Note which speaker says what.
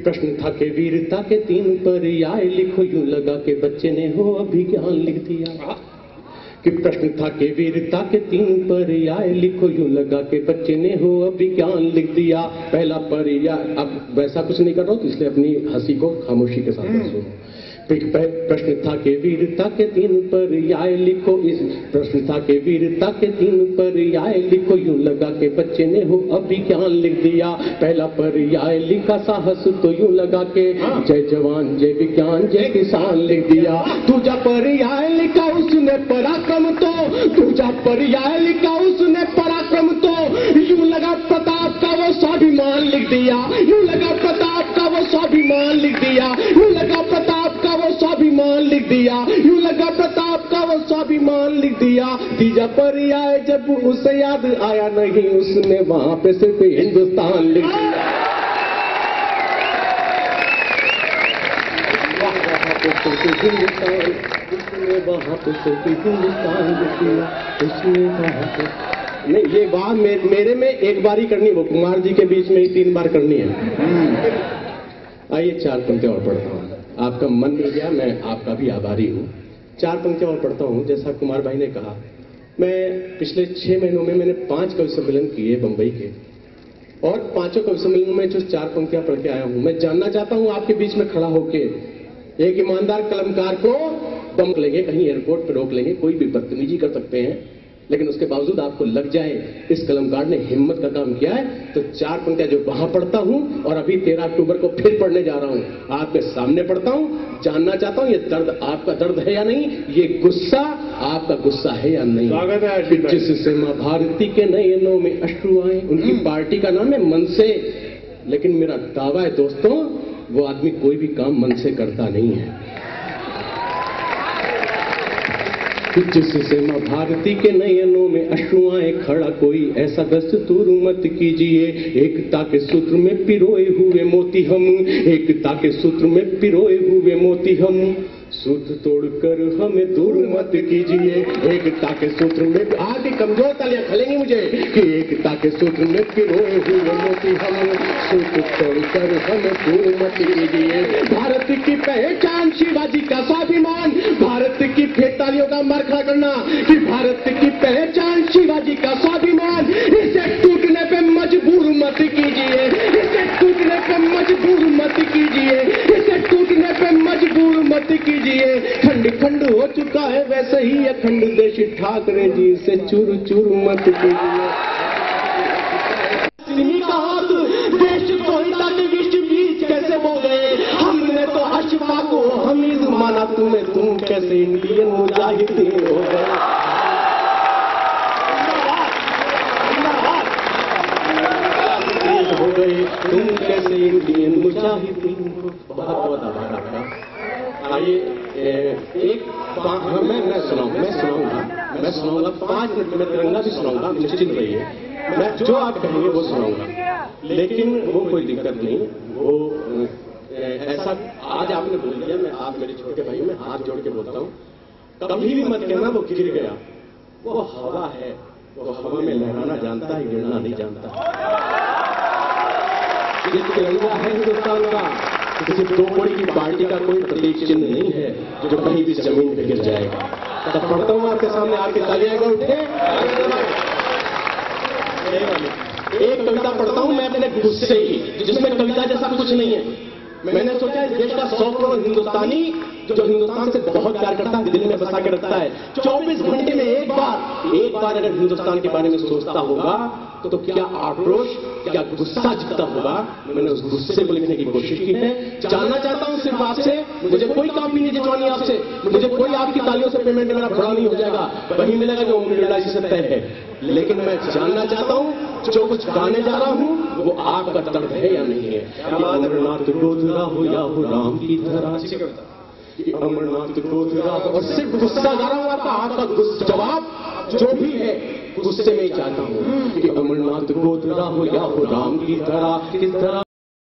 Speaker 1: प्रश्न था कि वीरता के 3 पर्याय लिखो, यूं लगा के बच्चे ने हो अभिज्ञान लिख दिया। कि प्रश्न था कि वीरता के 3 पर्याय लिखो, यूं लगा के बच्चे ने हो अभिज्ञान लिख दिया। पहला पर्याय, अब वैसा कुछ नहीं कर रहा हूं तो इसलिए अपनी हंसी को खामोशी के साथ सुनो। प्रश्न था कि वीरता के 3 पर्याय लिखो, इस प्रश्न था कि वीरता के 3 पर्याय लिखो, यूं लगा के बच्चे ने हो अभिज्ञान लिख दिया। पहला पर्याय लिखा साहस, तो यूं लगा के जय जवान जय विज्ञान जय किसान लिख दिया। दूजा पर्याय लिखा उसने पराक्रम, तो दूजा पर्याय लिखा उसने पराक्रम, तो यूं लगा प्रताप का वो स्वाभिमान लिख दिया। यूं लगा प्रताप का वो स्वाभिमान लिख दिया। यूं लगा प्रताप का वो स्वाभिमान लिख दिया। यूं लगा प्रताप का वो स्वाभिमान लिख दिया। तीजा पर्याय जब उसे याद आया नहीं, उसने वहां पे सिर्फ हिंदुस्तान लिख दिया। उसने वहां पे सिर्फ हिंदुस्तान लिख दिया। उसने वहां पे नहीं, ये बात मेरे में एक बार ही करनी, वो कुमार जी के बीच में ही 3 बार करनी है। आइए 4 पंक्तियां और पढ़ता हूं। आपका मन मिल गया, मैं आपका भी आभारी हूं। 4 पंक्तियां और पढ़ता हूं। जैसा कुमार भाई ने कहा, मैं पिछले 6 महीनों में मैंने 5 कवि सम्मेलन किए बंबई के, और 5 कवि सम्मेलनों में जो 4 पंक्तियां पढ़ के आया हूं, मैं जानना चाहता हूं आपके बीच में खड़ा होके, एक ईमानदार कलमकार को बम लेंगे, कहीं एयरपोर्ट पर रोक लेंगे, कोई भी बदतमीजी कर सकते हैं, लेकिन उसके बावजूद आपको लग जाए इस कलमकार ने हिम्मत का काम किया है, तो 4 पंक्तियां जो वहां पढ़ता हूं और अभी 13 अक्टूबर को फिर पढ़ने जा रहा हूं, आपके सामने पढ़ता हूं। जानना चाहता हूं ये दर्द आपका दर्द है या नहीं, ये गुस्सा आपका गुस्सा है या नहीं।
Speaker 2: स्वागत है।
Speaker 1: जिससे मां भारती के नयनों में अश्रु आए, उनकी पार्टी का नाम है मन से, लेकिन मेरा दावा है दोस्तों, वो आदमी कोई भी काम मन से करता नहीं है। जिससे मां भारती के नयनों में अश्रुआएं खड़ा कोई, ऐसा दस्तूर मत कीजिए। एकता के सूत्र में पिरोए हुए मोती हम, एकता के सूत्र में पिरोए हुए मोती हम, सूत्र तोड़कर हमें दूर मत कीजिए। एकता के सूत्र में, आगे कमजोर तालियां खलेंगी मुझे, कि एकता के सूत्र में पिरोए हुए मोती हम, सूत्र तोड़कर हमें दूर मत कीजिए। भारत की पहचान शिवाजी का स्वाभिमान, भारत की तालियों का मरखा करना, कि भारत की पहचान शिवाजी का स्वाभिमान, इसे टूटने पे मजबूर मत कीजिए। इसे टूटने पे मजबूर मत कीजिए। इसे टूटने पे मजबूर मत कीजिए। खंड खंड हो चुका है वैसे ही अखंड देश, ठाकरे जी से चूर चूर मत कीजिए। का हाथ देश सोहिता के बीच बीच कैसे बोल गए, हमने तो अशफा को हमीद माना, तुम्हें तुम कैसे इंडियन मुजाहिदीन हो गए। हो गए तुम कैसे इंडियन मुजाहिदीन हो। बहुत बहुत आभार आपका। आइए एक मैं सुनाऊंगा 5 मिनट में तिरंगा भी सुनाऊंगा, निश्चिंत रहिए। मैं जो आप कहेंगे वो सुनाऊंगा, लेकिन वो कोई दिक्कत नहीं। वो ऐसा आज आपने बोल दिया, मैं आप मेरे छोटे भाई में हाथ जोड़ के बोलता हूं, कभी भी मत कहना वो गिर गया। वो हवा है, वो हवा में लहराना जानता है, गिरना नहीं जानता। ये तिरंगा है हिंदुस्तान का, किसी 2 कोड़ी की पार्टी का कोई प्रतीक चिन्ह नहीं है जो कहीं भी जमीन पे गिर जाएगा। तब पढ़ता हूं आपके सामने, आपकी तालियां उठे। एक कविता पढ़ता हूं मैं अपने गुस्से की, जिसमें कविता जैसा कुछ नहीं है। मैंने सोचा इस देश का 100 करोड़ हिंदुस्तानी जो हिंदुस्तान से बहुत प्यार करता है, दिल में बसा के रखता है, 24 घंटे में एक बार अगर हिंदुस्तान के बारे में सोचता होगा तो क्या आक्रोश, क्या गुस्सा जितना होगा। मैंने उस गुस्से को लिखने की कोशिश की है। जानना चाहता हूं सिर्फ आपसे, मुझे कोई काफी नहीं जितवानी आपसे, मुझे कोई आपकी तालियों से पेमेंट मेरा बड़ा नहीं हो जाएगा, वही मिलेगा जो ओम बिरला जी से तय है। लेकिन मैं जानना चाहता हूं जो कुछ गाने जा रहा हूं वो आपका दर्द है या नहीं है। अमरनाथ गोधरा हो या हो राम की धरा, अमरनाथ गोधरा, और सिर्फ गुस्सा गा रहा हूं आपका जवाब जो भी है गुस्से में ही चाहता हूं, कि अमरनाथ गोधरा हो या हो राम की धरा, किस धरा